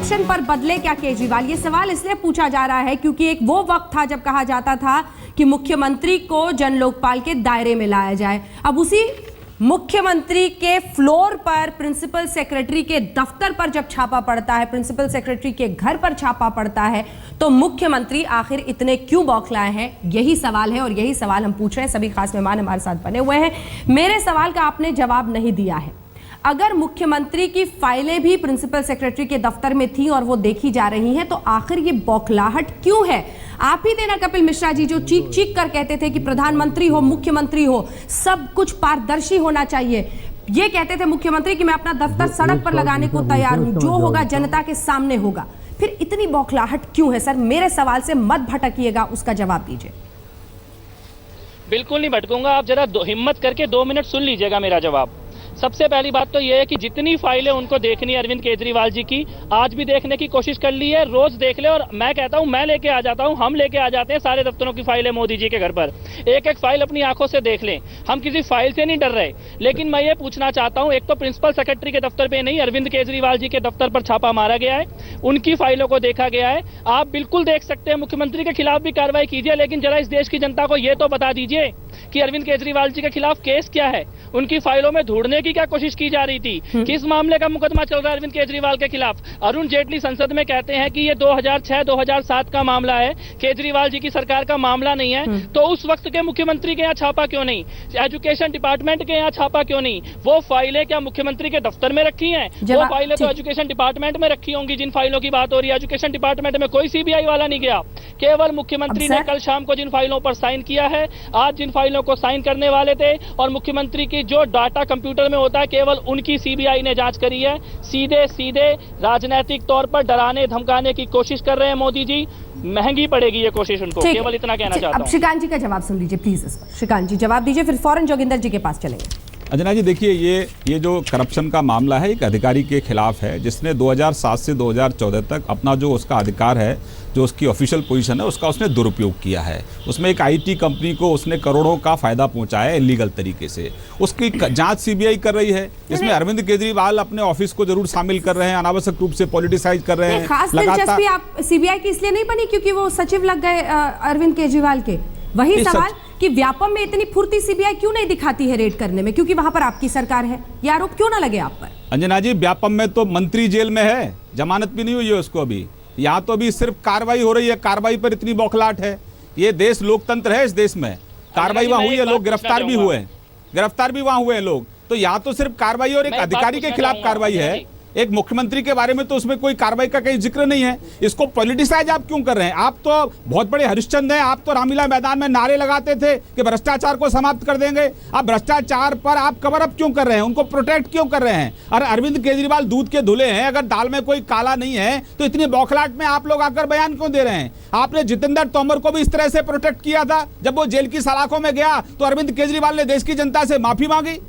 Corruption पर बदले क्या केजरीवाल? ये सवाल इसलिए पूछा जा रहा है क्योंकि एक वो वक्त था जब कहा जाता था कि मुख्यमंत्री को जन लोकपाल के दायरे में लाया जाए। अब उसी मुख्यमंत्री के फ्लोर पर प्रिंसिपल सेक्रेटरी के दफ्तर पर जब छापा पड़ता है, प्रिंसिपल सेक्रेटरी के घर पर छापा पड़ता है, तो मुख्यमंत्री आखिर इतने क्यों बौखलाए हैं? यही सवाल है और यही सवाल हम पूछ रहे हैं। सभी खास मेहमान हमारे साथ बने हुए हैं। मेरे सवाल का आपने जवाब नहीं दिया है। अगर मुख्यमंत्री की फाइलें भी प्रिंसिपल सेक्रेटरी के दफ्तर में थी और वो देखी जा रही हैं, तो आखिर ये बौखलाहट क्यों है? आप ही थे ना कपिल मिश्रा जी जो चीख चीख कर कहते थे कि प्रधानमंत्री हो, मुख्यमंत्री हो, सब कुछ पारदर्शी होना चाहिए। ये कहते थे मुख्यमंत्री कि मैं अपना दफ्तर सड़क पर लगाने को तैयार हूं, जो होगा जनता के सामने होगा। फिर इतनी बौखलाहट क्यों है? सर, मेरे सवाल से मत भटकिएगा, उसका जवाब दीजिए। बिल्कुल नहीं भटकूंगा, आप जरा हिम्मत करके 2 मिनट सुन लीजिएगा मेरा जवाब। सबसे पहली बात तो यह है कि जितनी फाइलें उनको देखनी है अरविंद केजरीवाल जी की, आज भी देखने की कोशिश कर ली है, रोज देख ले। और मैं कहता हूं, मैं लेके आ जाता हूं, हम लेके आ जाते हैं सारे दफ्तरों की फाइलें मोदी जी के घर पर। एक एक फाइल अपनी आंखों से देख लें। हम किसी फाइल से नहीं डर रहे। लेकिन मैं ये पूछना चाहता हूं, एक तो प्रिंसिपल सेक्रेटरी के दफ्तर पे नहीं, अरविंद केजरीवाल जी के दफ्तर पर छापा मारा गया है, उनकी फाइलों को देखा गया है। आप बिल्कुल देख सकते हैं, मुख्यमंत्री के खिलाफ भी कार्रवाई कीजिए, लेकिन जरा इस देश की जनता को यह तो बता दीजिए कि अरविंद केजरीवाल जी के खिलाफ केस क्या है, उनकी फाइलों में ढूंढने की क्या कोशिश की जा रही थी, किस मामले का मुकदमा चल रहा है अरविंद केजरीवाल के खिलाफ। अरुण जेटली संसद में कहते हैं कि ये 2006-2007 का मामला है, केजरीवाल जी की सरकार का मामला नहीं है। तो उस वक्त के मुख्यमंत्री के यहाँ छापा क्यों नहीं? एजुकेशन डिपार्टमेंट के यहाँ छापा क्यों नहीं? वो फाइलें क्या मुख्यमंत्री के दफ्तर में रखी हैं? वो फाइलें तो एजुकेशन डिपार्टमेंट में रखी होंगी। जिन फाइलों की बात हो रही है, एजुकेशन डिपार्टमेंट में कोई सीबीआई वाला नहीं गया। केवल मुख्यमंत्री ने कल शाम को जिन फाइलों पर साइन किया है, आज जिन फाइलों को साइन करने वाले थे, और मुख्यमंत्री की जो डाटा कंप्यूटर में होता है, केवल उनकी सीबीआई ने जांच करी है। सीधे सीधे राजनीतिक तौर पर डराने धमकाने की कोशिश कर रहे हैं मोदी जी। महंगी पड़ेगी ये कोशिश उनको, केवल इतना कहना चाहता हूं। अब श्रीकांत जी का जवाब सुन लीजिए प्लीज। इस पर श्रीकांत जी जवाब दीजिए, फिर फौरन जोगिंदर जी के पास चलेंगे। अंजना जी, देखिए, ये जो करप्शन का मामला है, एक अधिकारी के खिलाफ है जिसने 2007 से 2014 तक अपना जो उसका अधिकार है, जो उसकी ऑफिशियल पोजीशन है, उसका उसने दुरुपयोग किया है। उसमें एक आईटी कंपनी को उसने करोड़ों का फायदा पहुंचाया है इलीगल तरीके से। उसकी जांच सीबीआई कर रही है। इसमें अरविंद केजरीवाल अपने ऑफिस को जरूर शामिल कर रहे हैं, अनावश्यक रूप से पॉलिटिसाइज कर रहे हैं। खास दिलचस्पी आप सीबीआई की इसलिए नहीं बनी क्योंकि वो सचिव लग गए अरविंद केजरीवाल के। वही सवाल कि व्यापम में इतनी फुर्ती सीबीआई क्यों नहीं दिखाती है रेड करने में? क्योंकि वहां पर आपकी सरकार है। ये आरोप क्यों ना लगे आप पर? अंजना जी, व्यापम में तो मंत्री जेल में है, जमानत भी नहीं हुई है उसको अभी। यहाँ तो अभी सिर्फ कार्रवाई हो रही है, कार्रवाई पर इतनी बौखलाहट है। ये देश लोकतंत्र है, इस देश में कार्रवाई वहां हुई है, लोग गिरफ्तार भी हुए हैं, गिरफ्तार भी वहां हुए हैं लोग। तो यहाँ तो सिर्फ कार्रवाई और एक अधिकारी के खिलाफ कार्रवाई है, एक मुख्यमंत्री के बारे में तो उसमें कोई कार्रवाई का कहीं जिक्र नहीं है। इसको पॉलिटिसाइज आप क्यों कर रहे हैं? आप तो बहुत बड़े हरिश्चंद्र हैं। आप तो रामलीला मैदान में नारे लगाते थे कि भ्रष्टाचार को समाप्त कर देंगे। आप भ्रष्टाचार पर आप कवर अप क्यों कर रहे हैं? उनको प्रोटेक्ट क्यों कर रहे हैं? और अरविंद केजरीवाल दूध के धुले हैं, अगर दाल में कोई काला नहीं है तो इतनी बौखलाहट में आप लोग आकर बयान क्यों दे रहे हैं? आपने जितेंद्र तोमर को भी इस तरह से प्रोटेक्ट किया था। जब वो जेल की सलाखों में गया तो अरविंद केजरीवाल ने देश की जनता से माफी मांगी।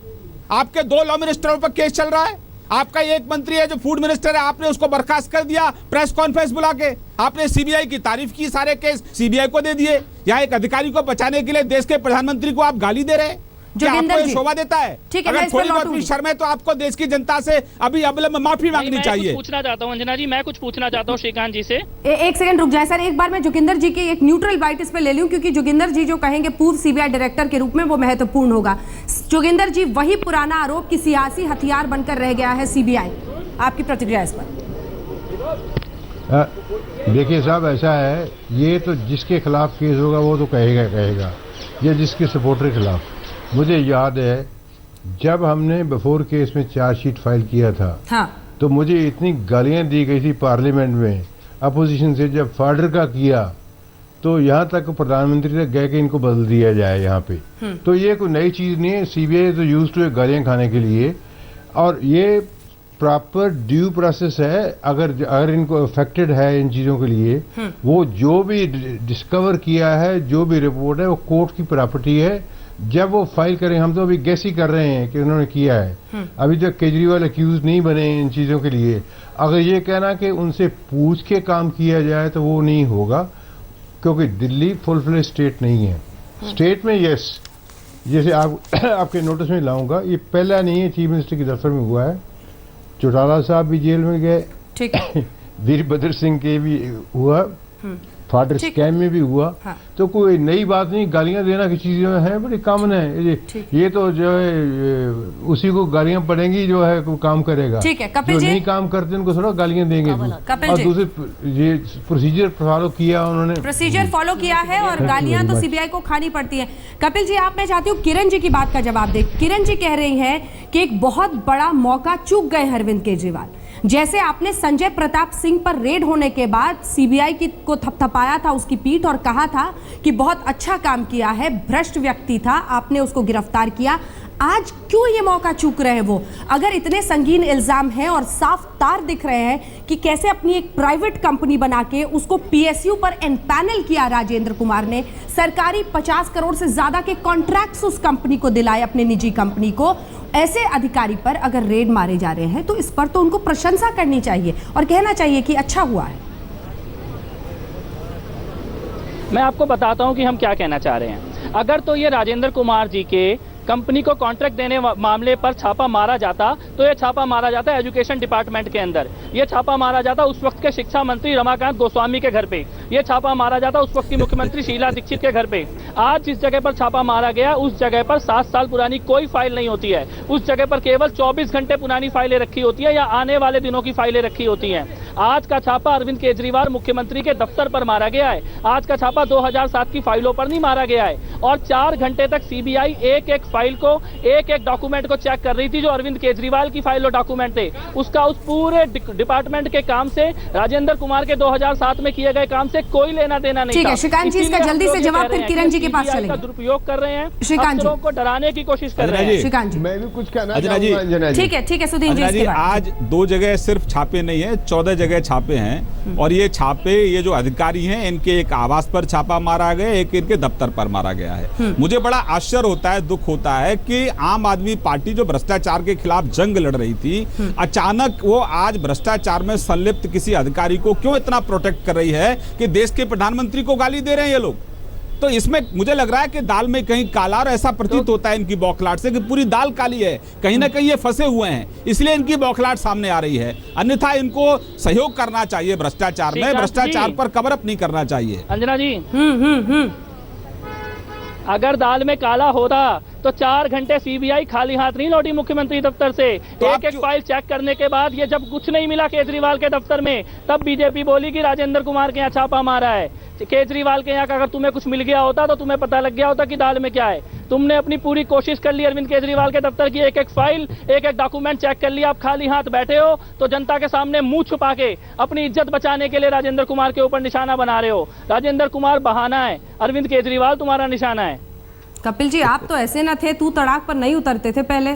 आपके 2 लॉ मिनिस्टरों पर केस चल रहा है। आपका एक मंत्री है जो फूड मिनिस्टर है, आपने उसको बर्खास्त कर दिया प्रेस कॉन्फ्रेंस बुला के। आपने सीबीआई की तारीफ की, सारे केस सीबीआई को दे दिए। या एक अधिकारी को बचाने के लिए देश के प्रधानमंत्री को आप गाली दे रहे हैं? आपको ये शोभा देता है? अगर थोड़ी बहुत भी शर्म है तो आपको देश की जनता से अभी अविलंब माफी मांगनी चाहिए। पूछना चाहता हूं अंजना जी, मैं कुछ पूछना चाहता हूं श्रीकांत जी से। एक सेकंड रुक जाए सर, एक बार मैं जोगिंदर जी की एक न्यूट्रल बाइट इस पे ले लूं, क्योंकि जोगिंदर जी जो कहेंगे पूर्व सीबीआई डायरेक्टर के रूप में, वो महत्वपूर्ण होगा। जोगिंदर जी, वही पुराना आरोप की सियासी हथियार बनकर रह गया है सीबीआई, आपकी प्रतिक्रिया इस पर? देखिए साहब, ऐसा है, ये तो जिसके खिलाफ केस होगा वो तो कहेगा, ये जिसके सपोर्टर के खिलाफ। मुझे याद है जब हमने बिफोर केस में चार्जशीट फाइल किया था, हाँ, तो मुझे इतनी गालियां दी गई थी पार्लियामेंट में अपोजिशन से। जब फर्डर का किया तो यहाँ तक प्रधानमंत्री तक गए कि इनको बदल दिया जाए यहाँ पे। तो ये कोई नई चीज़ नहीं है। सीबीआई तो यूज टू गालियां खाने के लिए, और ये प्रॉपर ड्यू प्रोसेस है। अगर इनको अफेक्टेड है इन चीज़ों के लिए, वो जो भी डिस्कवर किया है, जो भी रिपोर्ट है, वो कोर्ट की प्रॉपर्टी है। जब वो फाइल करें, हम तो अभी गेस ही कर रहे हैं कि उन्होंने किया है। अभी तक केजरीवाल अक्यूज नहीं बने इन चीज़ों के लिए। अगर ये कहना कि उनसे पूछ के काम किया जाए तो वो नहीं होगा, क्योंकि दिल्ली फुल फ्लेज स्टेट नहीं है। स्टेट में यस, जैसे आपके नोटिस में लाऊंगा, ये पहला नहीं है चीफ मिनिस्टर के दफ्तर में हुआ है। चौटाला साहब भी जेल में गए, ठीक है। वीरभद्र सिंह के भी हुआ, फादर ठीक। स्कैम में भी हुआ। हाँ। तो कोई नई बात नहीं, गालियां देना की चीजें हैं, बड़ी कॉमन है। ये तो जो है उसी को गालियां पड़ेंगी जो है को काम करेगा। ठीक है, कपिल जो जी। नहीं काम करते उनको थोड़ा गालियां देंगे। कपिल और जी। दूसरे ये प्रोसीजर फॉलो किया उन्होंने, प्रोसीजर फॉलो किया है और गालियां तो सीबीआई को खानी पड़ती हैं। कपिल जी, आप, मैं चाहती हूँ किरण जी की बात का जवाब दें। किरण जी कह रही हैं कि एक बहुत बड़ा मौका चूक गए अरविंद केजरीवाल। जैसे आपने संजय प्रताप सिंह पर रेड होने के बाद सीबीआई को थपथपाया था उसकी पीठ और कहा था कि बहुत अच्छा काम किया है, भ्रष्ट व्यक्ति था, आपने उसको गिरफ्तार किया। आज क्यों ये मौका चूक रहे हैं वो? अगर इतने संगीन इल्जाम हैं और साफ तार दिख रहे हैं कि कैसे अपनी एक प्राइवेट कंपनी बना के उसको पीएसयू पर एनपैनल किया राजेंद्र कुमार ने, सरकारी 50 करोड़ से ज्यादा के कॉन्ट्रैक्ट्स उस कंपनी को दिलाए, अपने निजी कंपनी को, ऐसे अधिकारी पर अगर रेड मारे जा रहे हैं तो इस पर तो उनको प्रशंसा करनी चाहिए और कहना चाहिए कि अच्छा हुआ है। मैं आपको बताता हूं कि हम क्या कहना चाह रहे हैं। अगर तो ये राजेंद्र कुमार जी के कंपनी को कॉन्ट्रैक्ट देने मामले पर छापा मारा जाता तो ये छापा मारा जाता एजुकेशन डिपार्टमेंट के अंदर, ये छापा मारा जाता उस वक्त के शिक्षा मंत्री रमाकांत गोस्वामी के घर पे, ये छापा मारा जाता उस वक्त की मुख्यमंत्री शीला दीक्षित के घर पे। आज जिस जगह पर छापा मारा गया उस जगह पर 7 साल पुरानी कोई फाइल नहीं होती है, उस जगह पर केवल 24 घंटे पुरानी फाइलें रखी होती है या आने वाले दिनों की फाइलें रखी होती हैं। आज का छापा अरविंद केजरीवाल मुख्यमंत्री के दफ्तर पर मारा गया है, आज का छापा 2007 की फाइलों पर नहीं मारा गया है। और 4 घंटे तक सीबीआई एक एक फाइल को, एक एक डॉक्यूमेंट को चेक कर रही थी जो अरविंद केजरीवाल की फाइल और डॉक्यूमेंट थे। उसका उस पूरे डिपार्टमेंट के काम से, राजेंद्र कुमार के 2007 में किए गए काम से कोई लेना देना नहीं था। ठीक है श्रीकांत जी, इसका जल्दी से जवाब फिर किरण जी के पास चलेंगे। दुरुपयोग कर रहे हैं, श्रीकांत जी को डराने की कोशिश कर रहे हैं। श्रीकांत जी, मैं भी कुछ कहना अंजना जी। चाहूंगा। ठीक है सुधीर जी, आज 2 जगह सिर्फ छापे नहीं है, 14 जगह छापे हैं। और ये छापे, ये जो अधिकारी हैं इनके एक आवास पर छापा मारा गया, एक इनके दफ्तर पर मारा गया है। मुझे बड़ा आश्चर्य होता है, दुख होता है कि आम आदमी पार्टी जो भ्रष्टाचार के खिलाफ जंग लड़ रही थी, अचानक वो आज भ्रष्टाचार में संलिप्त किसी अधिकारी को क्यों इतना प्रोटेक्ट कर रही है कि देश के प्रधानमंत्री को गाली दे रहे हैं ये लोग। तो इसमें मुझे लग रहा है कि दाल में कहीं काला, और ऐसा प्रतीत होता है इनकी बौखलाहट से कि पूरी दाल काली है, कहीं ना कहीं ये फंसे हुए हैं, इसलिए इनकी बौखलाहट सामने आ रही है। अन्यथा इनको सहयोग करना चाहिए भ्रष्टाचार में, भ्रष्टाचार पर कवर अप नहीं करना चाहिए। अंजना जी, अगर दाल में काला होता तो 4 घंटे सीबीआई खाली हाथ नहीं लौटी मुख्यमंत्री दफ्तर से। एक एक फाइल चेक करने के बाद ये जब कुछ नहीं मिला केजरीवाल के दफ्तर में, तब बीजेपी बोली कि राजेंद्र कुमार के यहाँ छापा मारा है। केजरीवाल के यहाँ का अगर तुम्हें कुछ मिल गया होता तो तुम्हें पता लग गया होता कि दाल में क्या है। तुमने अपनी पूरी कोशिश कर ली, अरविंद केजरीवाल के दफ्तर की एक एक फाइल, एक एक डॉक्यूमेंट चेक कर लिया। आप खाली हाथ बैठे हो तो जनता के सामने मुंह छुपा के अपनी इज्जत बचाने के लिए राजेंद्र कुमार के ऊपर निशाना बना रहे हो। राजेंद्र कुमार बहाना है, अरविंद केजरीवाल तुम्हारा निशाना है। कपिल जी, आप तो ऐसे न थे, तू तड़ाक पर नहीं उतरते थे पहले,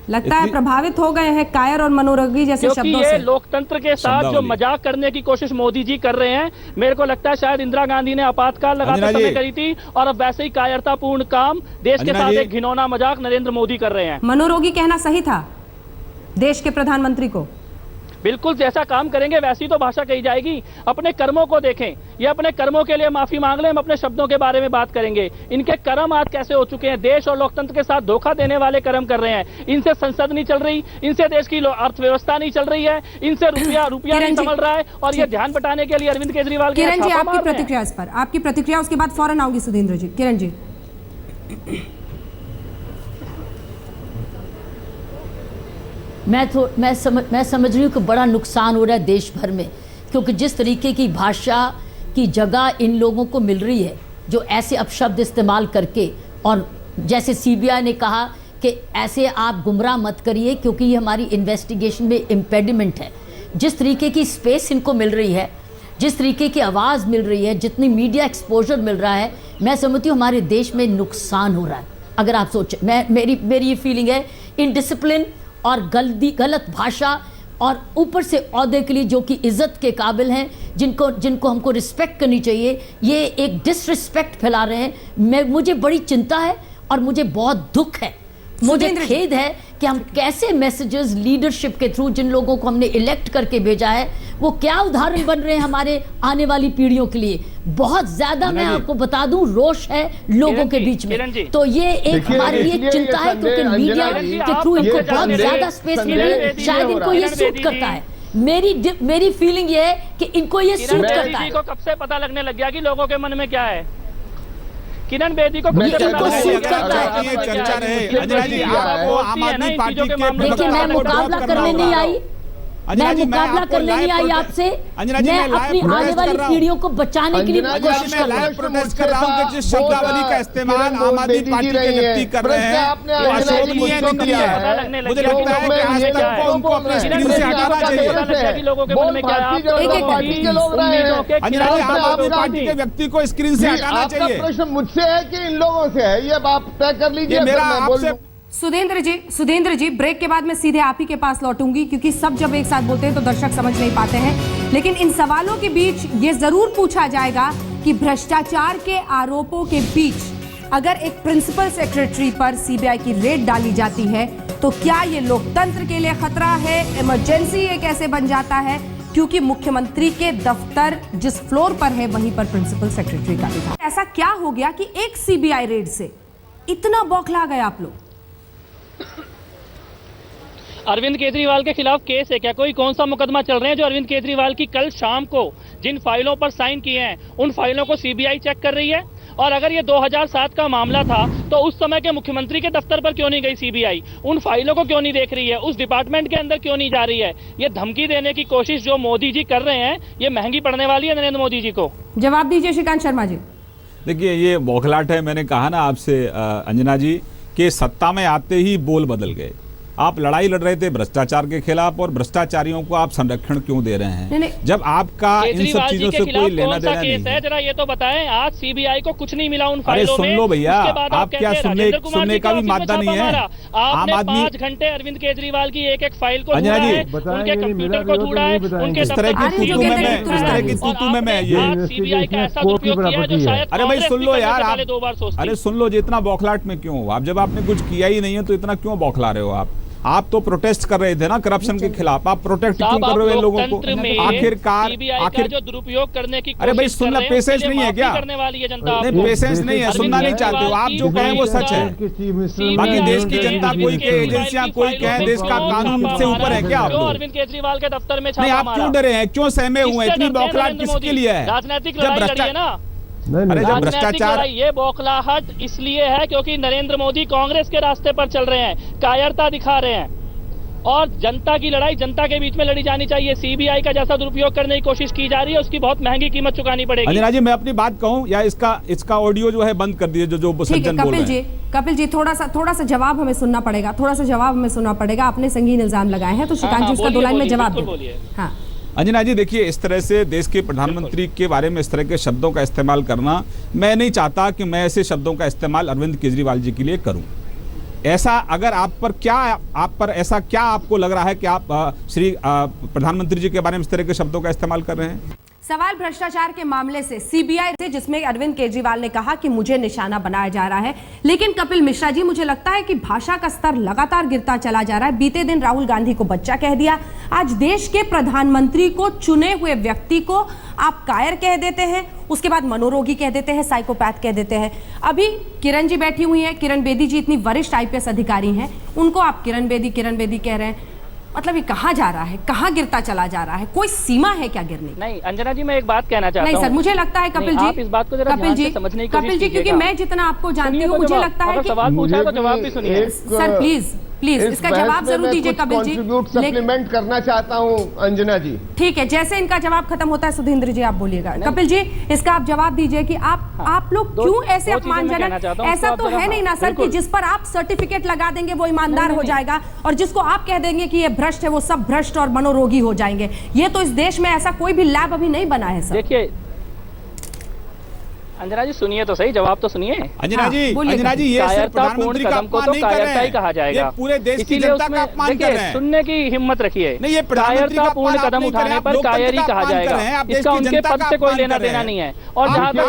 लगता है प्रभावित हो गए हैं कायर और मनोरोगी जैसे शब्दों से। लोकतंत्र के साथ जो मजाक करने की कोशिश मोदी जी कर रहे हैं, मेरे को लगता है शायद इंदिरा गांधी ने आपातकाल लगाते समय करी थी और अब वैसे ही कायरतापूर्ण काम देश के साथ एक घिनौना मजाक नरेंद्र मोदी कर रहे हैं। मनोरोगी कहना सही था देश के प्रधानमंत्री को? बिल्कुल, जैसा काम करेंगे वैसी तो भाषा कही जाएगी। अपने कर्मों को देखें, ये अपने कर्मों के लिए माफी मांग ले, हम अपने शब्दों के बारे में बात करेंगे। इनके कर्म आज कैसे हो चुके हैं, देश और लोकतंत्र के साथ धोखा देने वाले कर्म कर रहे हैं। इनसे संसद नहीं चल रही, इनसे देश की अर्थव्यवस्था नहीं चल रही है, इनसे रुपया नहीं संभल रहा है और ये ध्यान बटाने के लिए अरविंद केजरीवाल। किरण जी, आपकी प्रतिक्रिया इस पर, आपकी प्रतिक्रिया, उसके बाद फौरन आऊंगी सुधींद्र जी। किरण जी, मैं समझ रही हूँ कि बड़ा नुकसान हो रहा है देश भर में, क्योंकि जिस तरीके की भाषा की जगह इन लोगों को मिल रही है, जो ऐसे अपशब्द इस्तेमाल करके, और जैसे सीबीआई ने कहा कि ऐसे आप गुमराह मत करिए क्योंकि ये हमारी इन्वेस्टिगेशन में इम्पेडिमेंट है। जिस तरीके की स्पेस इनको मिल रही है, जिस तरीके की आवाज़ मिल रही है, जितनी मीडिया एक्सपोजर मिल रहा है, मैं समझती हूँ हमारे देश में नुकसान हो रहा है। अगर आप सोचें, मेरी ये फीलिंग है, इनडिसिप्लिन और गलत भाषा, और ऊपर से ओहदे के लिए जो कि इज्जत के काबिल हैं, जिनको हमको रिस्पेक्ट करनी चाहिए, ये एक डिसरिस्पेक्ट फैला रहे हैं। मुझे बड़ी चिंता है और मुझे बहुत दुख है, मुझे खेद है कि हम कैसे मैसेजेस लीडरशिप के थ्रू, जिन लोगों को हमने इलेक्ट करके भेजा है, वो क्या उदाहरण बन रहे हैं हमारे आने वाली पीढ़ियों के लिए। बहुत ज्यादा मैं आपको बता दूं, रोष है लोगों के बीच में। तो ये एक हमारे लिए चिंता है, क्योंकि मीडिया के थ्रू इनको बहुत ज्यादा स्पेस मिल रही है, शायद इनको ये सूट करता है। मेरी फीलिंग ये है कि इनको ये सूट किरण करता बेदी है। को कब से पता लगने लग गया कि लोगों के मन में क्या है? किरण बेदी को कब से इनको पता सूट लग गया करता है। कि ये लोगों चर्चा में रहे क्या है? अंजना जी, आपको आम आदमी पार्टी के देखिए, मैं मुकाबला करने नहीं आई, मैं मुकाबला करने नहीं आई आपसे, मैं अपनी आने वाली पीढ़ियों को बचाने के लिए कोशिश कर रहा हूँ। प्रोटेस्ट कर रहा हूं कि जिस शब्दावली का इस्तेमाल आम आदमी पार्टी के व्यक्ति कर रहे हैं वो अशोभनीय निंदनीय है। मुझे लगता है कि आज तक को उनको अपने स्क्रीन से हटाना चाहिए। लोगों के मन में क्या है? अंजना जी, आम आदमी पार्टी के व्यक्ति को स्क्रीन से हटाना चाहिए। प्रश्न मुझसे है कि इन लोगों से है, ये आप तय कर लीजिए। ये मेरा फिर मैं बोल आपसे दूं। सुधींद्र जी ब्रेक के बाद मैं सीधे आप ही के पास लौटूंगी, क्योंकि सब जब एक साथ बोलते हैं तो दर्शक समझ नहीं पाते हैं। लेकिन इन सवालों के बीच ये जरूर पूछा जाएगा कि भ्रष्टाचार के आरोपों के बीच अगर एक प्रिंसिपल सेक्रेटरी पर सीबीआई की रेड डाली जाती है तो क्या ये लोकतंत्र के लिए खतरा है? इमरजेंसी ये कैसे बन जाता है? क्योंकि मुख्यमंत्री के दफ्तर जिस फ्लोर पर है वहीं पर प्रिंसिपल सेक्रेटरी का भी था। ऐसा क्या हो गया कि एक सीबीआई रेड से इतना बौखला गए आप लोग? अरविंद केजरीवाल के खिलाफ केस है क्या? कोई कौन सा मुकदमा चल रहे हैं जो अरविंद केजरीवाल की कल शाम को जिन फाइलों पर साइन किए हैं उन फाइलों को सीबीआई चेक कर रही है? और अगर ये 2007 का मामला था तो उस समय के मुख्यमंत्री के दफ्तर पर क्यों नहीं गई सीबीआई? उन फाइलों को क्यों नहीं देख रही है? उस डिपार्टमेंट के अंदर क्यों नहीं जा रही है? ये धमकी देने की कोशिश जो मोदी जी कर रहे हैं ये महंगी पड़ने वाली है नरेंद्र मोदी जी को। जवाब दीजिए श्रीकांत शर्मा जी। देखिए, ये बौखलाहट है। मैंने कहा ना आपसे अंजना जी कि सत्ता में आते ही बोल बदल गए। आप लड़ाई लड़ रहे थे भ्रष्टाचार के खिलाफ और भ्रष्टाचारियों को आप संरक्षण क्यों दे रहे हैं जब आपका इन सब चीजों से कोई लेना देना नहीं है? जरा ये तो बताएं, आज सीबीआई को कुछ नहीं मिला उन अरे फाइलों में। सुन लो भैया, आप क्या सुनने का भी ऑफिस में मादा नहीं छापा है? मारा। आम आपने आदमी 5 घंटे अरविंद केजरीवाल की एक एक फाइल को अंजना ढूंढा जी, है, उनके कंप्यूटर को ढूंढा है, उनके इस तरह की अरे तूतू में मैं इस तरह की तूतू में मैं ये सीबीआई का ऐसा दुरुपयोग किया है जो शायद अरे भाई सुन लो यार, आप 2 बार सोचती। अरे सुन लो जी, इतना बौखलाहट में क्यों हो आप? जब आपने कुछ किया ही नहीं है तो इतना क्यों बौखला रहे हो आप तो प्रोटेस्ट कर रहे थे ना करप्शन के खिलाफ। आप प्रोटेस्ट क्यों कर रहे हो इन लोगों को? आखिर जो दुरुपयोग करने की अरे भाई सुनना, पेशेंस नहीं है क्या? करने वाली है जनता। नहीं, पेशेंस नहीं है, सुनना नहीं चाहते हो आप। जो कहें वो सच है। बाकी देश की जनता कोई के एजेंसियां कोई कहे देश का कानून से ऊपर है क्या आप लोग? अरविंद केजरीवाल के दफ्तर में नहीं, आप क्यों डरे हैं? क्यों सहमे हुए हैं? इतनी बौखलाहट किसके लिए है? राजनीतिक लड़ाई लड़ी है ना। अरे जब राजनीतिक भ्रष्टाचार लड़ाई, ये बौखलाहट इसलिए है क्योंकि नरेंद्र मोदी कांग्रेस के रास्ते पर चल रहे हैं, कायरता दिखा रहे हैं और जनता की लड़ाई जनता के बीच में लड़ी जानी चाहिए। सीबीआई का जैसा दुरुपयोग करने की कोशिश की जा रही है उसकी बहुत महंगी कीमत चुकानी पड़ेगी। अंजना जी, मैं अपनी बात कहूं या इसका ऑडियो जो है बंद कर दिए जो सज्जन बोल रहे हैं। कपिल जी थोड़ा सा जवाब हमें सुनना पड़ेगा। आपने संगीन इल्जाम लगाए हैं तो श्रीकांत जी उसका 2 लाइन में जवाब दीजिए। हाँ अंजना जी, देखिए, इस तरह से देश के प्रधानमंत्री के बारे में इस तरह के शब्दों का इस्तेमाल करना, मैं नहीं चाहता कि मैं ऐसे शब्दों का इस्तेमाल अरविंद केजरीवाल जी के लिए करूं। ऐसा अगर आप पर ऐसा क्या आपको लग रहा है कि आप श्री प्रधानमंत्री जी के बारे में इस तरह के शब्दों का इस्तेमाल कर रहे हैं? सवाल भ्रष्टाचार के मामले से सीबीआई से, जिसमें अरविंद केजरीवाल ने कहा कि मुझे निशाना बनाया जा रहा है। लेकिन कपिल मिश्रा जी, मुझे लगता है कि भाषा का स्तर लगातार गिरता चला जा रहा है। बीते दिन राहुल गांधी को बच्चा कह दिया, आज देश के प्रधानमंत्री को, चुने हुए व्यक्ति को आप कायर कह देते हैं, उसके बाद मनोरोगी कह देते हैं, साइकोपैथ कह देते हैं। अभी किरण जी बैठी हुई हैं, किरण बेदी जी इतनी वरिष्ठ आईपीएस अधिकारी हैं, उनको आप किरण बेदी कह रहे हैं। मतलब ये कहाँ जा रहा है, कहाँ गिरता चला जा रहा है? कोई सीमा है क्या गिरने? नहीं अंजना जी, मैं एक बात कहना चाहता हूं। नहीं सर, मुझे लगता है कपिल जी, आप इस बात को जरा ध्यान से समझने की कोशिश कीजिएगा। क्योंकि मैं जितना आपको जानती हूँ मुझे लगता है कि सवाल पूछा है तो जवाब भी सुनिए। सर प्लीज इसका जवाब जरूर दीजिए कपिल जी। सप्लीमेंट करना चाहता हूँ अंजना जी। ठीक है, जैसे इनका जवाब खत्म होता है सुधींद्र जी आप बोलिएगा। कपिल जी इसका आप जवाब दीजिए कि आप लोग क्यों ऐसे अपमानजनक? ऐसा तो है नहीं ना सर कि जिस पर आप सर्टिफिकेट लगा देंगे वो ईमानदार हो जाएगा और जिसको आप कह देंगे कि ये भ्रष्ट है वो सब भ्रष्ट और मनोरोगी हो जाएंगे। ये तो इस देश में ऐसा कोई भी लैब अभी नहीं बना है सर। देखिए अंजना जी, सुनिए तो सही, जवाब तो सुनिए। अंजना जी, ये सिर्फ प्रधानमंत्री का अपमान नहीं कर रहे हैं, कहा जाएगा, ये पूरे देश की जनता का अपमान कर रहे हैं। सुनने की हिम्मत रखिए। नहीं, ये प्रधानमंत्री का पूर्ण कदम उठाने पर कायर ही कहा जाएगा, इसका उनके पद से कोई लेना देना नहीं है। और जहाँ तक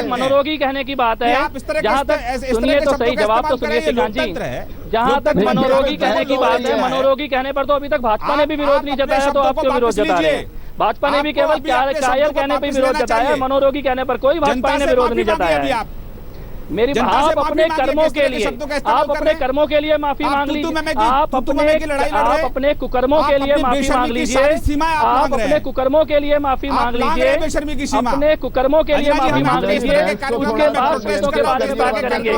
मनोरोगी कहने की बात है, जहाँ तक सुनिए तो सही, जवाब तो सुनिए श्रीकांत जी। जहाँ तक मनोरोगी कहने की बात है, मनोरोगी कहने पर तो अभी तक भाजपा ने भी विरोध नहीं जताया, तो आप क्यों विरोध जता रहे हैं? भाजपा ने भी केवल कायर कहने पर विरोध जताया है, मनोरोगी कहने पर कोई भाजपा ने विरोध नहीं जताया है। मेरी जनता से आप माफी अपने मांगिए, कर्मों किस के तरह के लिए शब्दों का इस्तेमाल आप कर अपने रहे हैं? कर्मों के लिए माफी आप मांग तू-तू लीजिए, मैं-मैं की- आप तू-तू मैं-मैं की लड़ाई लड़ रहे आप हैं। अपने कुकर्मों आप के लिए अपनी माफी बेशर्मी मांग की लीजिए, सारी सीमाएं आप लांघ आप रहे अपने हैं। कुकर्मों के लिए माफी आप मांग लांघ रहे लीजिए, हैं बेशर्मी की सीमा। अपने कुकर्मों के लिए अजीत जी, माफी हम मांग आपसे इस लीजिए, तरह के कार्यक्रम उसके में बाद प्रोटेस्ट चीजों के बारे में बात करेंगे।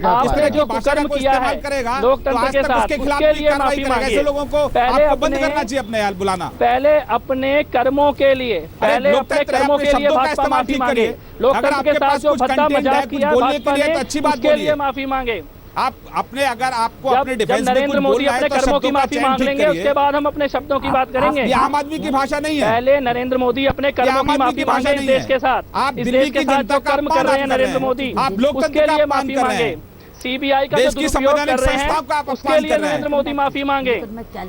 आपने जो कुकर्म किया है लोकतंत्र के साथ, उसके लिए माफी मांगिए। ऐसे लोगों को पहले आपको बंद अपने करना चाहिए अपने यार बुलाना। पहले अपने कर्मों के लिए, पहले अपने लोकतंत्र है, कर्मों अपने के लिए शब्दों का भाजपा इस्तेमाल माफी ठीक मांगे। करिए। अगर लोकतंत्र के आपके साथ पास जो कुछ भद्दा कंटेंट है, मजाक कुछ किया बोलने भाजपा के लिए ने, तो अच्छी बात उसके बोलिए। लिए माफी मांगे। आप अपने अगर आपको जब अपने डिफेंस में नरेंद्र कुछ मोदी बोलना है अपने तो कर्मों की शब्दों का माफी चयन मांग ठीक लेंगे, करिए। उसके बाद हम अपने शब्दों की बात करेंगे। ये आम आदमी की भाषा नहीं है। पहले नरेंद्र मोदी अपने कर्मों आम की आदमी माफी की भाषा मांगे इस नहीं देश है। के साथ, आप इस दिल्ली देश के की साथ जनता जो का कर्म कर अपमान रहे हैं कर रहे नरेंद्र हैं। मोदी, आप लोकतंत्र उसके का लिए अपमान माफी कर रहे मांगे। हैं। सीबीआई का जो देश की दुरुपयोग संवैधानिक कर रहे संस्थाओं का हैं, आप उसके अपमान लिए कर रहे हैं। नरेंद्र मोदी माफी मांगे।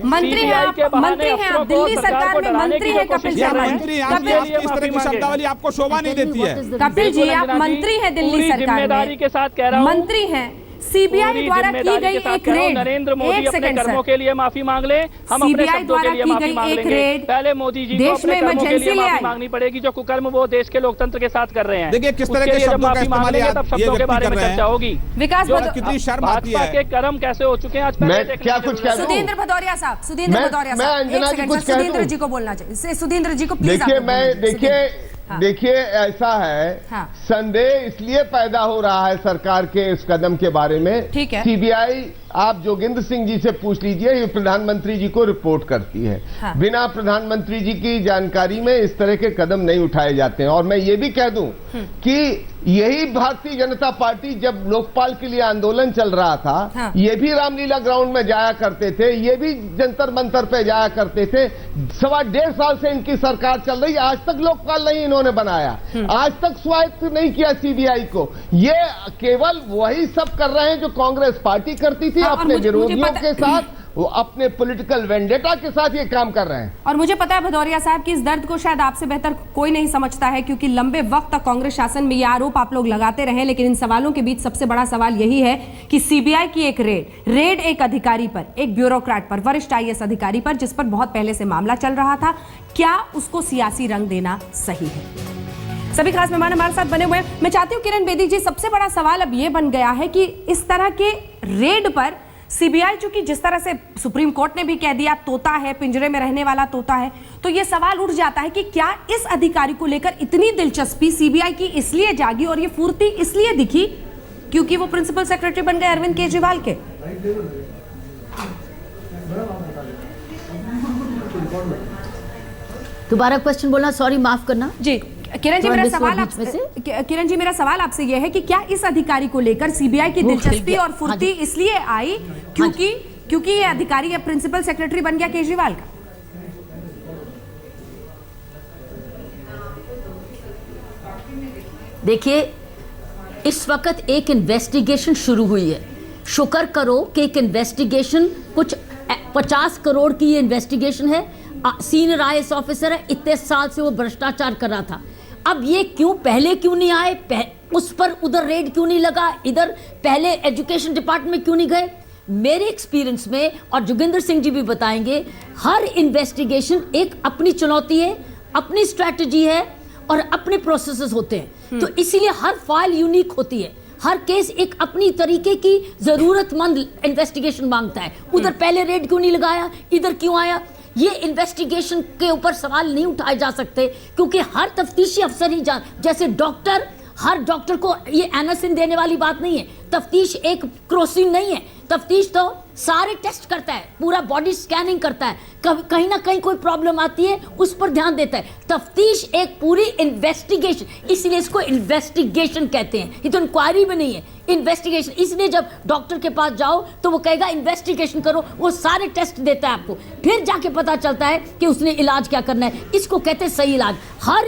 मंत्री हैं आप, मंत्री हैं आप, दिल्ली सरकार में मंत्री हैं कपिल या शर्मा जी। मंत्री आप इस तरह की शब्दावली आपको शोभा नहीं देती है। कपिल जी, आप मंत्री हैं दिल्ली सरकार जिम्मेदारी में, के साथ कह रहा हूँ, मंत्री हैं, सीबीआई पूरी द्वारा की जिम्मेदारी गई के साथ एक कह रहा हूं, रेड, नरेंद्र मोदी एक अपने सेकंड कर्मों सर, के लिए माफी मांग ले, हम अपने सीबीआई शब्दों के द्वारा लिए की माफी गई मांग एक लेंगे। रेड पहले मोदी जी को देश अपने में कर्मों के लिए इमरजेंसी ले माफी आई। मांगनी पड़ेगी, जो कुकर्म वो देश के लोकतंत्र के साथ कर रहे हैं। देखिए किस तरह उसके के लिए जब शब्दों का माफी मांग इस्तेमाल लेंगे आप तब ये शब्दों के व्यक्ति बारे कर में रहे हैं। चर्चा होगी। विकास जो भदौरिया- कितनी शर्म आती भाजपा है। के कर्म कैसे हो चुके हैं आज पहले मैं देखने क्या की कुछ जरूरत कह है। दूं? सुधींद्र भदौरिया साहब, सुधींद्र मैं- भदौरिया मैं साहब, अंजना एक जी सेकंड कुछ सर, कह सुधींद्र दूं? जी को बोलना चाहिए, सुधींद्र जी को प्लीज देखिए आप मैं बोलिए, सुधींद्र। हाँ। देखिए ऐसा है, हाँ। संदेह इसलिए पैदा हो रहा है सरकार के इस कदम के बारे में। ठीक है। सीबीआई आप जोगिंदर सिंह जी से पूछ लीजिए, ये प्रधानमंत्री जी को रिपोर्ट करती है। हाँ। बिना प्रधानमंत्री जी की जानकारी में इस तरह के कदम नहीं उठाए जाते हैं। और मैं ये भी कह दूं कि यही भारतीय जनता पार्टी जब लोकपाल के लिए आंदोलन चल रहा था, हाँ। ये भी रामलीला ग्राउंड में जाया करते थे, ये भी जंतर मंतर पे जाया करते थे। 1.5 साल से इनकी सरकार चल रही है, आज तक लोकपाल नहीं इन्होंने बनाया, आज तक स्वायत्त नहीं किया सीबीआई को। ये केवल वही सब कर रहे हैं जो कांग्रेस पार्टी करती थी। हाँ, और अपने मुझे विरोधियों पता- के साथ, वो अपने पॉलिटिकल वेंडेटा के साथ ये काम कर रहे हैं। और मुझे पता है भदौरिया साहब कि इस दर्द को शायद आपसे बेहतर कोई नहीं समझता है, क्योंकि लंबे वक्त तक कांग्रेस शासन में ये आरोप आप लोग लगाते रहे। लेकिन इन सवालों के बीच सबसे बड़ा सवाल यही है कि सीबीआई की एक रेड एक अधिकारी पर, एक ब्यूरोक्रेट पर, वरिष्ठ आईएएस अधिकारी पर, जिस पर बहुत पहले से मामला चल रहा था, क्या उसको सियासी रंग देना सही है? सभी खास मेहमान हमारे साथ बने हुए हैं। मैं चाहती हूँ किरण बेदी जी, सबसे बड़ा सवाल अब ये बन गया है कि इस तरह के रेड पर सीबीआई, चूंकि जिस तरह से सुप्रीम कोर्ट ने भी कह दिया तोता है, पिंजरे में रहने वाला तोता है, तो ये सवाल उठ जाता है कि क्या इस अधिकारी को लेकर इतनी दिलचस्पी सीबीआई की इसलिए जागी और ये फुर्ती इसलिए दिखी क्योंकि वो प्रिंसिपल सेक्रेटरी बन गए अरविंद केजरीवाल के? दोबारा क्वेश्चन बोलना, सॉरी माफ करना जी किरण जी, थोड़ा मेरा मिस हुआ सवाल बीच में आपसे, किरण जी मेरा सवाल आपसे यह है कि क्या इस अधिकारी को लेकर सीबीआई की वो खिल दिलचस्पी गया। और फुर्ती हाँ जी। इसलिए आई क्योंकि ये अधिकारी अब प्रिंसिपल सेक्रेटरी बन गया केजरीवाल का? देखिए, इस वक्त एक इन्वेस्टिगेशन शुरू हुई है। शुक्र करो कि एक इन्वेस्टिगेशन, कुछ 50 करोड़ की ये इन्वेस्टिगेशन है। सीनियर आईएएस ऑफिसर है, इतने साल से वो भ्रष्टाचार कर रहा था। अब ये क्यों पहले क्यों नहीं आए, उस पर उधर रेड क्यों नहीं लगा, इधर पहले एजुकेशन डिपार्टमेंट क्यों नहीं गए? मेरे एक्सपीरियंस में, और जोगिंदर सिंह जी भी बताएंगे, हर इन्वेस्टिगेशन एक अपनी चुनौती है, अपनी स्ट्रैटेजी है और अपने प्रोसेसेस होते हैं। तो इसीलिए हर फाइल यूनिक होती है, हर केस एक अपनी तरीके की जरूरतमंद इन्वेस्टिगेशन मांगता है। उधर पहले रेड क्यों नहीं लगाया, इधर क्यों आया? ये इन्वेस्टिगेशन के ऊपर सवाल नहीं उठाए जा सकते, क्योंकि हर तफ्तीशी अफसर ही जैसे डॉक्टर, हर डॉक्टर को ये एनासिन देने वाली बात नहीं है। तफ्तीश एक क्रोसिन नहीं है, तफ्तीश तो सारे टेस्ट करता है, पूरा बॉडी स्कैनिंग करता है, कहीं ना कहीं कोई प्रॉब्लम आती है उस पर ध्यान देता है। तफ्तीश एक पूरी इन्वेस्टिगेशन, इसलिए इसको इन्वेस्टिगेशन कहते हैं। ये तो इंक्वायरी में नहीं है, इन्वेस्टिगेशन। इसलिए जब डॉक्टर के पास जाओ तो वो कहेगा इन्वेस्टिगेशन करो, वो सारे टेस्ट देता है आपको, फिर जाके पता चलता है कि उसने इलाज क्या करना है। इसको कहते हैं सही इलाज। हर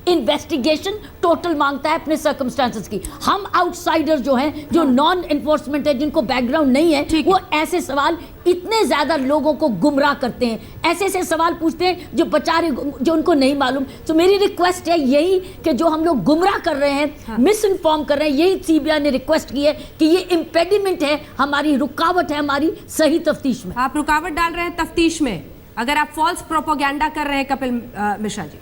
इन्वेस्टिगेशन टोटल मांगता है अपने सर्कमस्टांसेस की। हम आउटसाइडर जो हैं, जो नॉन एनफोर्समेंट है, जिनको बैकग्राउंड नहीं है, वो ऐसे सवाल इतने ज्यादा लोगों को गुमराह करते हैं, ऐसे ऐसे सवाल पूछते हैं जो बेचारे, जो उनको नहीं मालूम। तो मेरी रिक्वेस्ट है यही कि जो हम लोग गुमराह कर रहे हैं, मिस इन्फॉर्म कर रहे हैं, यही सीबीआई ने रिक्वेस्ट की है कि ये इम्पेडिमेंट है, हमारी रुकावट है हमारी सही तफ्तीश में। आप रुकावट डाल रहे हैं तफ्तीश में, अगर आप फॉल्स प्रोपोगेंडा कर रहे हैं कपिल मिश्रा जी।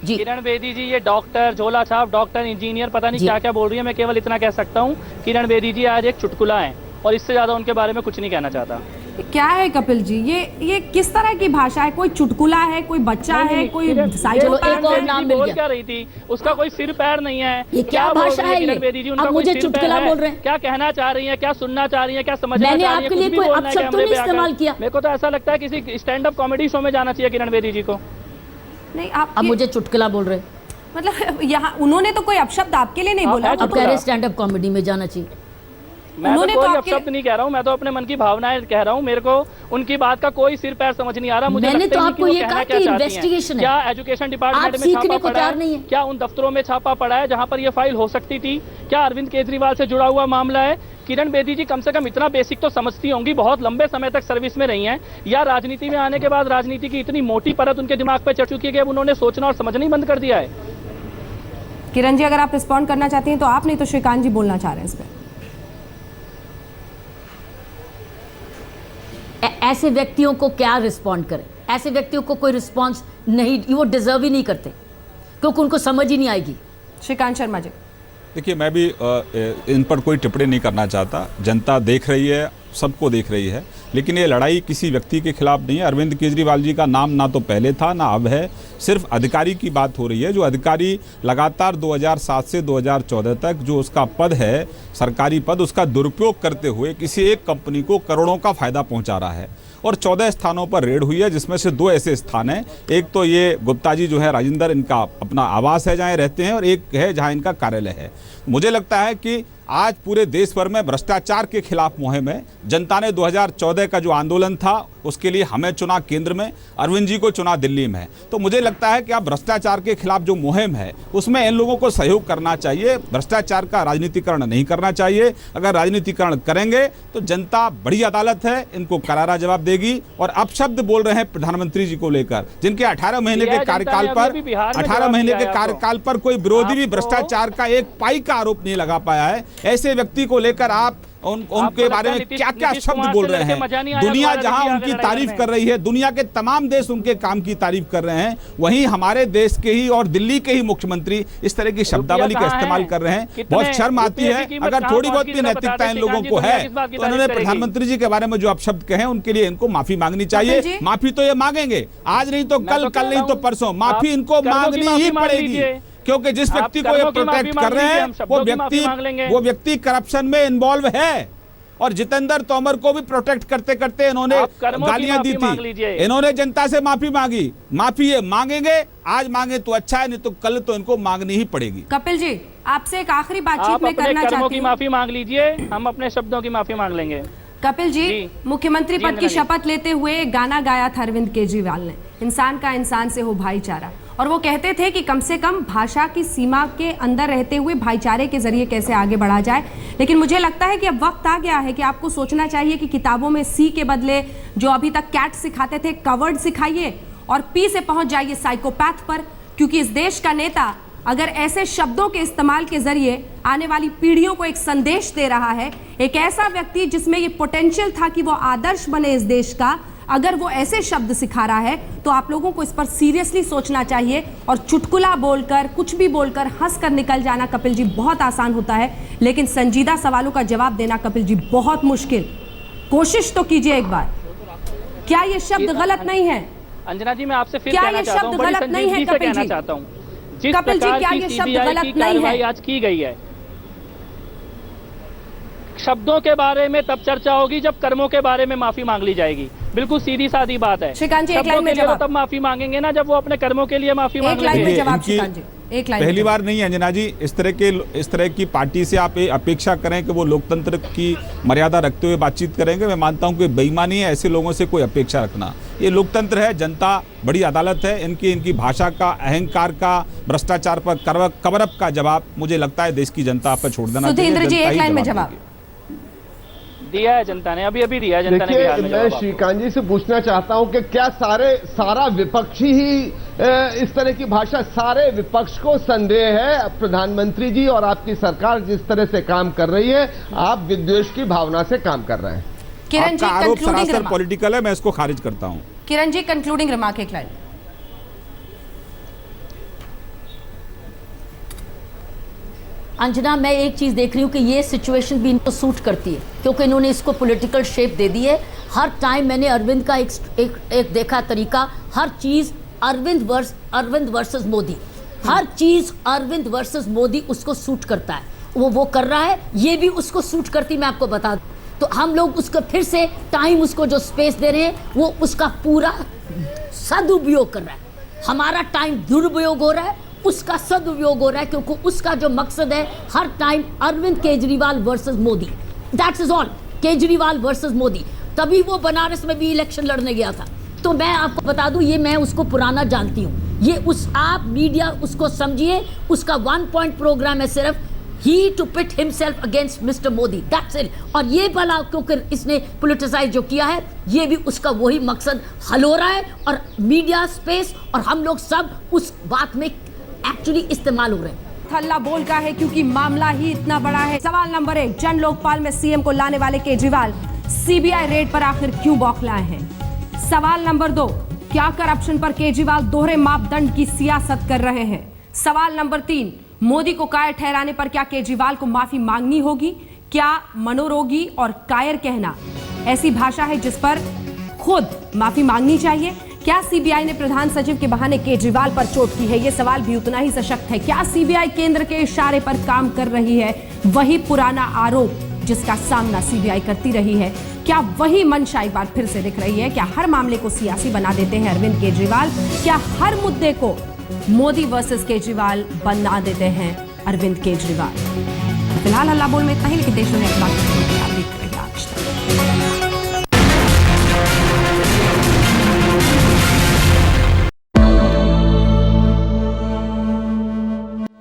जी। किरण बेदी जी ये डॉक्टर, झोला छाप डॉक्टर, इंजीनियर, पता नहीं जी। क्या क्या बोल रही है। मैं केवल इतना कह सकता हूँ, किरण बेदी जी आज एक चुटकुला है और इससे ज्यादा उनके बारे में कुछ नहीं कहना चाहता। क्या है कपिल जी, ये किस तरह की भाषा है? कोई चुटकुला है, कोई बच्चा है, कोई चलो, एक और नाम मिल बोल गया। क्या रही थी, उसका कोई सिर पैर नहीं है। ये क्या बोल भाषा रही है किरण ये? बेदी जी, उनका आप कोई मुझे सिर चुटकुला पैर बोल है? रहे हैं? क्या कहना चाह रही है, क्या सुनना चाह रही है, क्या समझना मैंने चाह रही है? आपके लिए कुछ भी कोई बोलना है अपशब्द तो कैमरे नहीं पे आकर। इस्तेमाल किया। मेरे को तो ऐसा लगता है किसी स्टैंड अप कॉमेडी शो में जाना चाहिए किरण बेदी जी को। नहीं, आप अब मुझे चुटकुला बोल रहे हैं। मतलब यहाँ उन्होंने तो कोई अपशब्द आपके लिए नहीं बोला। आप अब कह रहे स्टैंड अप कॉमेडी में जाना चाहिए। मैं उन्होंने तो तो कोई आपके- अपशब्द नहीं कह रहा हूँ, मैं तो अपने मन की भावनाएं कह रहा हूँ। मेरे को उनकी बात का कोई सिर पैर समझ नहीं आ रहा। मुझे मैंने लगता तो ही नहीं आपको वो ये कहना कहा क्या कि चाहती हैं। investigation है। क्या एजुकेशन डिपार्टमेंट आप में सीखने छापा को पड़ा तैयार नहीं है? है। क्या उन दफ्तरों में छापा पड़ा है जहाँ पर ये फाइल हो सकती थी? क्या अरविंद केजरीवाल से जुड़ा हुआ मामला है? किरण बेदी जी कम से कम इतना बेसिक तो समझती होंगी, बहुत लंबे समय तक सर्विस में रही हैं। या राजनीति में आने के बाद राजनीति की इतनी मोटी परत उनके दिमाग पर चढ़ चुकी है कि अब उन्होंने सोचना और समझना ही बंद कर दिया है। किरण जी, अगर आप रिस्पॉन्ड करना चाहती हैं तो आप, नहीं तो श्रीकांत जी बोलना चाह रहे हैं इस पर। ऐसे व्यक्तियों को क्या रिस्पॉन्ड करें? ऐसे व्यक्तियों को कोई रिस्पॉन्स नहीं, वो डिजर्व ही नहीं करते, क्योंकि उनको समझ ही नहीं आएगी। श्रीकांत शर्मा जी। देखिए, मैं भी इन पर कोई टिप्पणी नहीं करना चाहता। जनता देख रही है, सबको देख रही है, लेकिन ये लड़ाई किसी व्यक्ति के खिलाफ नहीं है। अरविंद केजरीवाल जी का नाम ना तो पहले था ना अब है, सिर्फ अधिकारी की बात हो रही है। जो अधिकारी लगातार 2007 से 2014 तक जो उसका पद है, सरकारी पद, उसका दुरुपयोग करते हुए किसी एक कंपनी को करोड़ों का फायदा पहुंचा रहा है। और 14 स्थानों पर रेड हुई है, जिसमें से 2 ऐसे स्थान हैं। एक तो ये गुप्ता जी जो है राजेंद्र, इनका अपना आवास है जहाँ रहते हैं, और एक है जहाँ इनका कार्यालय है। मुझे लगता है कि आज पूरे देश भर में भ्रष्टाचार के खिलाफ मुहिम है। जनता ने 2014 का जो आंदोलन था, उसके लिए हमें चुना केंद्र में, अरविंद जी को चुना दिल्ली में। तो मुझे लगता है कि अब भ्रष्टाचार के खिलाफ जो मुहिम है, उसमें इन लोगों को सहयोग करना चाहिए। भ्रष्टाचार का राजनीतिकरण नहीं करना चाहिए। अगर राजनीतिकरण करेंगे तो जनता, बड़ी अदालत है, इनको करारा जवाब देगी। और अपशब्द बोल रहे हैं प्रधानमंत्री जी को लेकर, जिनके 18 महीने के कार्यकाल पर 18 महीने के कार्यकाल पर कोई विरोधी भी भ्रष्टाचार का एक पाई का आरोप नहीं लगा पाया है। ऐसे व्यक्ति को लेकर आप उनके बारे में क्या क्या शब्द बोल रहे हैं? दुनिया जहां उनकी तारीफ कर रही है, दुनिया के तमाम देश उनके काम की तारीफ कर रहे हैं, वहीं हमारे देश के ही और दिल्ली के ही मुख्यमंत्री इस तरह की शब्दावली का इस्तेमाल कर रहे हैं। बहुत शर्म आती है। अगर थोड़ी बहुत भी नैतिकता इन लोगों को है तो उन्होंने प्रधानमंत्री जी के बारे में जो अपशब्द कहे, उनके लिए इनको माफी मांगनी चाहिए। माफी तो ये मांगेंगे, आज नहीं तो कल, कल नहीं तो परसों, माफी इनको मांगनी ही पड़ेगी। क्योंकि जिस व्यक्ति को ये प्रोटेक्ट कर रहे हैं, वो व्यक्ति करप्शन में इन्वॉल्व है। और जितेंद्र तोमर को भी प्रोटेक्ट करते करते इन्होंने गालियां दी थी। इन्होंने जनता से माफी मांगी। माफी ये मांगेंगे, आज मांगे तो अच्छा है, नहीं तो कल तो इनको मांगनी ही पड़ेगी। कपिल जी, आपसे एक आखिरी बातचीत आप में अपने करना कर्मों चाहती की हूँ। माफी मांग लीजिए, हम अपने शब्दों की माफी मांग लेंगे। कपिल जी, मुख्यमंत्री पद की जी। शपथ लेते हुए एक गाना गाया था अरविंद केजरीवाल ने, इंसान का इंसान से हो भाईचारा। और वो कहते थे कि कम से कम भाषा की सीमा के अंदर रहते हुए भाईचारे के जरिए कैसे आगे बढ़ा जाए। लेकिन मुझे लगता है कि अब वक्त आ गया है कि आपको सोचना चाहिए कि किताबों में सी के बदले जो अभी तक कैट सिखाते थे, कवर्ड सिखाइए, और पी से पहुंच जाइए साइकोपैथ पर। क्योंकि इस देश का नेता अगर ऐसे शब्दों के इस्तेमाल के जरिए आने वाली पीढ़ियों को एक संदेश दे रहा है, एक ऐसा व्यक्ति जिसमें ये पोटेंशियल था कि वो आदर्श बने इस देश का, अगर वो ऐसे शब्द सिखा रहा है, तो आप लोगों को इस पर सीरियसली सोचना चाहिए। और चुटकुला बोलकर, कुछ भी बोलकर हंस कर निकल जाना कपिल जी बहुत आसान होता है, लेकिन संजीदा सवालों का जवाब देना कपिल जी बहुत मुश्किल। कोशिश तो कीजिए एक बार। क्या ये शब्द गलत नहीं है? अंजना जी, मैं आपसे फिर क्या कहना ये चाहता शब्द हूं, बड़ी गलत नहीं है संजीदगी से कपिल कहना जी? चाहता हूं, जिस कपिल जी, प्रकार क्या की ये शब्द सीबीआई गलत की नहीं है? कार्रवाई आज की गई है, शब्दों के बारे में तब चर्चा होगी जब कर्मों के बारे में माफी मांग ली जाएगी। बिल्कुल सीधी सादी बात है। श्रीकांत जी, एक शब्दों लाइन में के लिए जवाब। तब माफी मांगेंगे ना जब वो अपने कर्मों के लिए माफी मांग एक लाइन में लेंगे। जवाब इनकी श्रीकांत जी, एक लाइन में पहली जवाब। बार नहीं है अंजना जी, इस तरह की पार्टी से आप ये अपेक्षा करें कि वो लोकतंत्र की मर्यादा रखते हुए बातचीत करेंगे। मैं मानता हूं कि बेईमानी है ऐसे लोगों से कोई अपेक्षा रखना। ये लोकतंत्र है, जनता बड़ी अदालत है। इनकी भाषा का, अहंकार का, भ्रष्टाचार पर कवर अप का जवाब मुझे लगता है देश की जनता पर छोड़ देना चाहिए। सुधींद्र जी, जनता एक ही लाइन में जवाब जवाब। देगी। दिया है जनता ने, अभी दिया है जनता ने बिहार देखिए, में मैं जवाब। श्रीकांत जी से पूछना चाहता हूं कि क्या सारा विपक्षी ही इस तरह की भाषा, सारे विपक्ष को संदेह है प्रधानमंत्री जी और आपकी सरकार जिस तरह से काम कर रही है, आप विद्वेष की भावना से काम कर रहे हैं? किरण जी, आपका आरोप कंक्लूडिंग सरासर रिमार्क। पॉलिटिकल है, मैं इसको खारिज करता हूं। किरण जी, कंक्लूडिंग रिमार्क, एक लाइन। अंजना, मैं एक चीज़ देख रही हूँ कि ये सिचुएशन भी इनको सूट करती है, क्योंकि इन्होंने इसको पॉलिटिकल शेप दे दी है। हर टाइम मैंने अरविंद का एक देखा तरीका, हर चीज़ अरविंद वर्सेस मोदी, हर चीज़ अरविंद वर्सेस मोदी उसको सूट करता है। वो कर रहा है, ये भी उसको सूट करती, मैं आपको बता दूँ। तो हम लोग उसको फिर से टाइम, उसको जो स्पेस दे रहे हैं, वो उसका पूरा सदुपयोग कर रहा है। हमारा टाइम दुरुपयोग हो रहा है, उसका सदुपयोग हो रहा है, क्योंकि उसका जो मकसद है हर time Arvind Kejriwal versus Modi, that's is all, Kejriwal versus Modi. तभी वो बनारस में भी इलेक्शन लड़ने गया था। तो मैं आपको बता दूं, ये मैं उसको पुराना जानती हूँ। ये आप मीडिया उसको समझिए, उसका 1 पॉइंट प्रोग्राम है सिर्फ, he to pit himself against mister Modi, that's it. और ये भला क्योंकि इसने पोलिटिसाइज जो किया है, ये भी उसका वही मकसद हल हो रहा है, और मीडिया स्पेस और हम लोग सब उस बात में एक्चुअली इस्तेमाल हो रहे हैं। हल्ला बोल का है क्योंकि मामला ही इतना बड़ा है। सवाल नंबर 1, जन लोकपाल में सीएम को लाने वाले केजरीवाल सीबीआई रेड पर आखिर क्यों बौखलाए हैं? सवाल नंबर 2, क्या करप्शन पर केजरीवाल दोहरे मापदंड की सियासत कर रहे हैं? सवाल नंबर 3, मोदी को कायर ठहराने पर क्या केजरीवाल को माफी मांगनी होगी? क्या मनोरोगी और कायर कहना ऐसी भाषा है जिस पर खुद माफी मांगनी चाहिए? क्या सीबीआई ने प्रधान सचिव के बहाने केजरीवाल पर चोट की है? यह सवाल भी उतना ही सशक्त है। क्या सीबीआई केंद्र के इशारे पर काम कर रही है? वही पुराना आरोप जिसका सामना सीबीआई करती रही है, क्या वही मंशा एक बार फिर से दिख रही है? क्या हर मामले को सियासी बना देते हैं अरविंद केजरीवाल? क्या हर मुद्दे को मोदी वर्सेस केजरीवाल बना देते हैं अरविंद केजरीवाल? फिलहाल हल्ला बोल में इतना ही, लेकिन देश में एक बात आप देखते रहिए आज तक।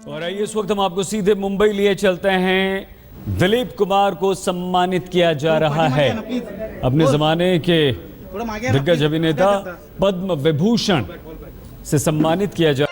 और आइए इस वक्त हम आपको सीधे मुंबई लिए चलते हैं। दिलीप कुमार को सम्मानित किया जा रहा है। अपने जमाने के दिग्गज अभिनेता पद्म विभूषण से सम्मानित किया जा